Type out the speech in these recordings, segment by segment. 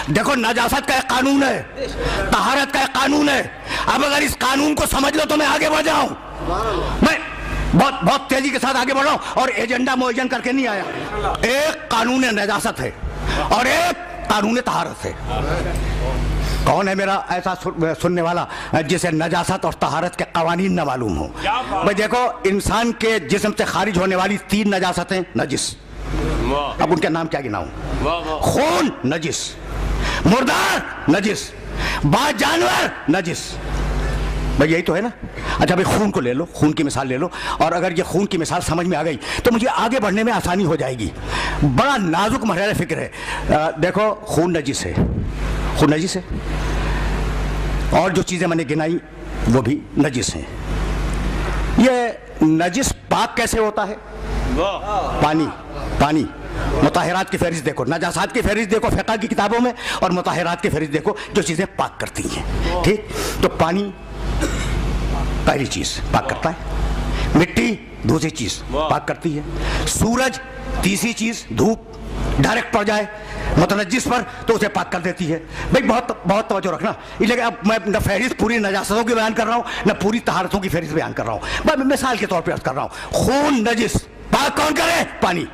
देखो नजासत का एक कानून है, तहारत का एक कानून है। अब अगर इस कानून को समझ लो तो मैं आगे बढ़ जाऊं। मैं बहुत तेजी के साथ आगे बढ़ रहा हूं और एजेंडा मुअय्यन करके नहीं आया। एक कानून नजासत है और एक कानून तहारत है। कौन है मेरा ऐसा सुनने वाला जिसे नजासत और तहारत के कवानीन न मालूम हो? भाई देखो, इंसान के जिस्म से खारिज होने वाली 3 नजासतें नजिस। अब उनके नाम क्या गिनाऊं? खून नजिस, मुर्दार नजिस, बाज जानवर नजिस। भाई यही तो है ना। अच्छा भाई, खून को ले लो, खून की मिसाल ले लो, और अगर ये खून की मिसाल समझ में आ गई तो मुझे आगे बढ़ने में आसानी हो जाएगी। बड़ा नाजुक मरहला फिक्र है। देखो, खून नजिस है, खून नजिस है, और जो चीज़ें मैंने गिनाई वो भी नजिस हैं। ये नजिस पाक कैसे होता है? पानी मुताहिरात की फहरिस्त देखो, नजासात की फहरिस्त देखो फ़िक़्ह की किताबों में, और मुताहिरात की फहरिस्त देखो जो चीज़ें पाक करती हैं। ठीक, तो पानी पहली चीज़ पाक करता है, मिट्टी दूसरी चीज़ पाक करती है, सूरज तीसरी चीज़, धूप डायरेक्ट पड़ जाए मुतनज्जिस पर तो उसे पाक कर देती है। भाई बहुत तवज्जो रखना, इसलिए अब मैं न फहरिस्त पूरी नजासतों की बयान कर रहा हूँ न पूरी तहारतों की फहरिस्त बयान कर रहा हूँ। मैं मिसाल के तौर पर अर्ज कर रहा हूँ। खून नजिस पाक कौन करे? पानी।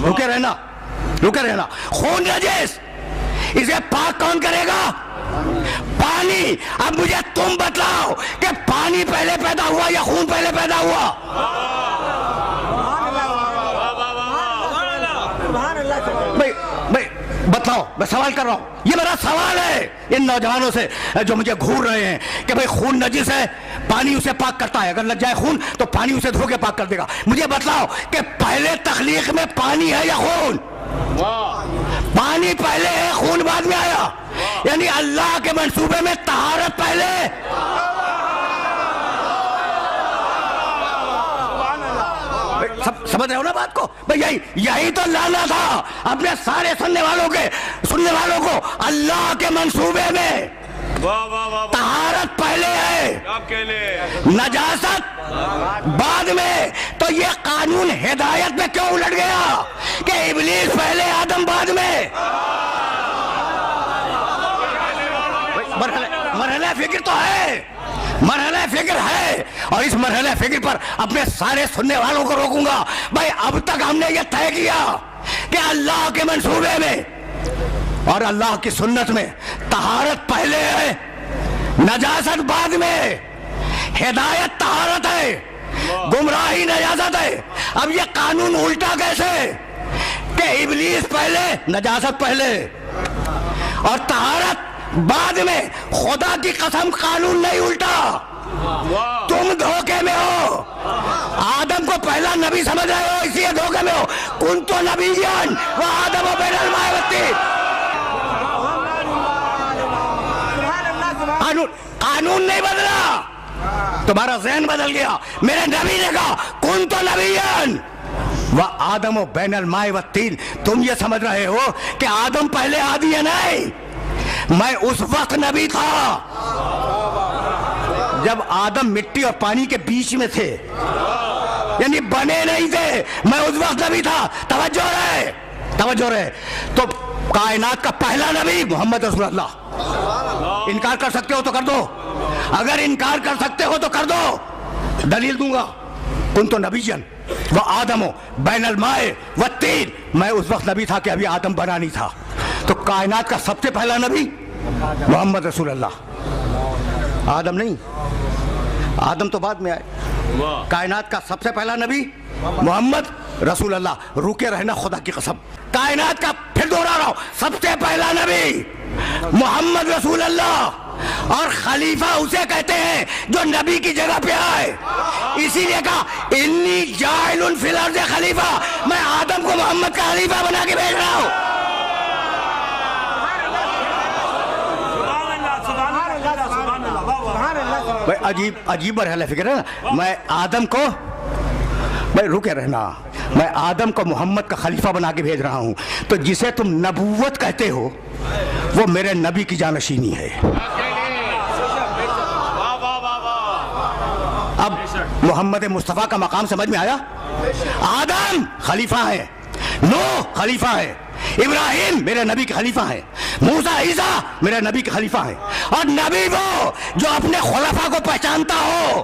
रुके रहना। खून नजिस, इसे पाक कौन करेगा? पानी। अब मुझे तुम बतलाओ कि पानी पहले पैदा हुआ या खून पहले पैदा हुआ? भाई बताओ, मैं सवाल कर रहा हूं, ये मेरा सवाल है इन नौजवानों से जो मुझे घूर रहे हैं कि भाई खून नजिस है, पानी उसे पाक करता है, अगर लग जाए खून तो पानी उसे धो के पाक कर देगा। मुझे बतलाओ कि पहले तख्लीक में पानी है या खून? पानी पहले है, खून बाद में आया। यानी अल्लाह के मंसूबे में तहारत पहले। समझ रहे हो ना बात को? भाई यही तो लाना था अपने सारे सुनने वालों को अल्लाह के मंसूबे में तहारत पहले है, नजासत बाद में। तो ये कानून हिदायत में क्यों उलट गया कि इब्लीस पहले आदम बाद में? मरहला फिक्र तो है, मरहला फिक्र है, और इस मरहला फिक्र पर अपने सारे सुनने वालों को रोकूंगा। भाई अब तक हमने ये तय किया कि अल्लाह के मंसूबे में और अल्लाह की सुन्नत में तहारत पहले है, नजासत बाद में, हिदायत तहारत है, गुमराही नजासत है। अब ये कानून उल्टा कैसे कि इब्लीस पहले, नजासत पहले और तहारत बाद में? खुदा की कसम, कानून नहीं उल्टा, तुम धोखे में हो। आदम को पहला नबी समझ रहे हो, इसलिए धोखे में हो। कुंतु नबिय्यन व आदम बैनल माइ वत्तीन। कानून नहीं बदला, तुम्हारा ज़हन बदल गया। मेरे नबी ने कहा कुंतु नबिय्यन व आदम बैनल माइ वत्तीन। तुम ये समझ रहे हो कि आदम पहले आदि है? नहीं, मैं उस वक्त नबी था जब आदम मिट्टी और पानी के बीच में थे, यानी बने नहीं थे। मैं उस वक्त नबी था। तवज्जो रहे। तो कायनात का पहला नबी मोहम्मद रसूलुल्लाह। इनकार कर सकते हो तो कर दो, अगर इनकार कर सकते हो तो कर दो, दलील दूंगा। कुंतु नबिय्यन व आदम बैनल माइ वत्तीन। मैं उस वक्त नबी था कि अभी आदम बना नहीं था। तो कायनात का सबसे पहला नबी मोहम्मद रसूलुल्लाह, आदम नहीं। आदम तो बाद में आए। कायनात का सबसे पहला नबी मोहम्मद रसूलुल्लाह। रुके रहना खुदा की कसम। कायनात का, फिर दोहरा रहा हूं, सबसे पहला नबी मोहम्मद रसूलुल्लाह, और खलीफा उसे कहते हैं जो नबी की जगह पे आए। इसीलिए कहा इन्नी जाइलुन फिल अर्ज़ खलीफा, मैं आदम को मोहम्मद का खलीफा बना के भेज रहा हूं। भाई अजीब मरहला फिक्र है ना। मैं आदम को, भाई रुके रहना, मैं आदम को मोहम्मद का खलीफा बना के भेज रहा हूं। तो जिसे तुम नबूवत कहते हो वो मेरे नबी की जानशीनी है। अब मोहम्मद मुस्तफ़ा का मकाम समझ में आया? आदम खलीफा है, नूह खलीफा है, इब्राहिम मेरे नबी के खलीफा है, موسیٰ عیسیٰ میرے نبی کے خلیفہ ہیں، اور نبی وہ جو اپنے خلفاء کو پہچانتا ہو،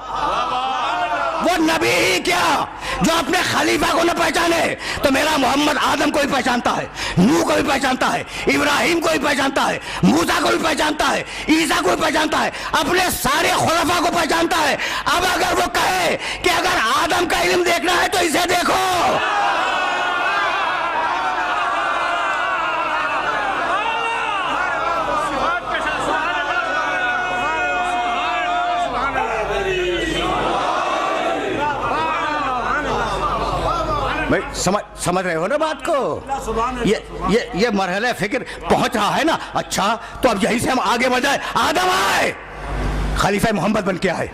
وہ نبی ہی کیا جو اپنے خلیفہ کو نہ پہچانے۔ تو میرا محمد آدم کو بھی پہچانتا ہے، نوح کو بھی پہچانتا ہے، ابراہیم کو بھی پہچانتا ہے، موسیٰ کو بھی پہچانتا ہے، عیسیٰ کو بھی پہچانتا ہے، اپنے سارے خلفاء کو پہچانتا ہے۔ اب اگر وہ کہے کہ اگر آدم کا علم دیکھنا ہے تو اسے دیکھو، بھائی سمجھ رہے ہو نا بات کو؟ یہ مرحلہ فکر پہنچ رہا ہے نا۔ اچھا تو اب یہیں سے ہم آگے بڑھ جائیں، آدم آئے خلیفہ محمد بن کے آئے۔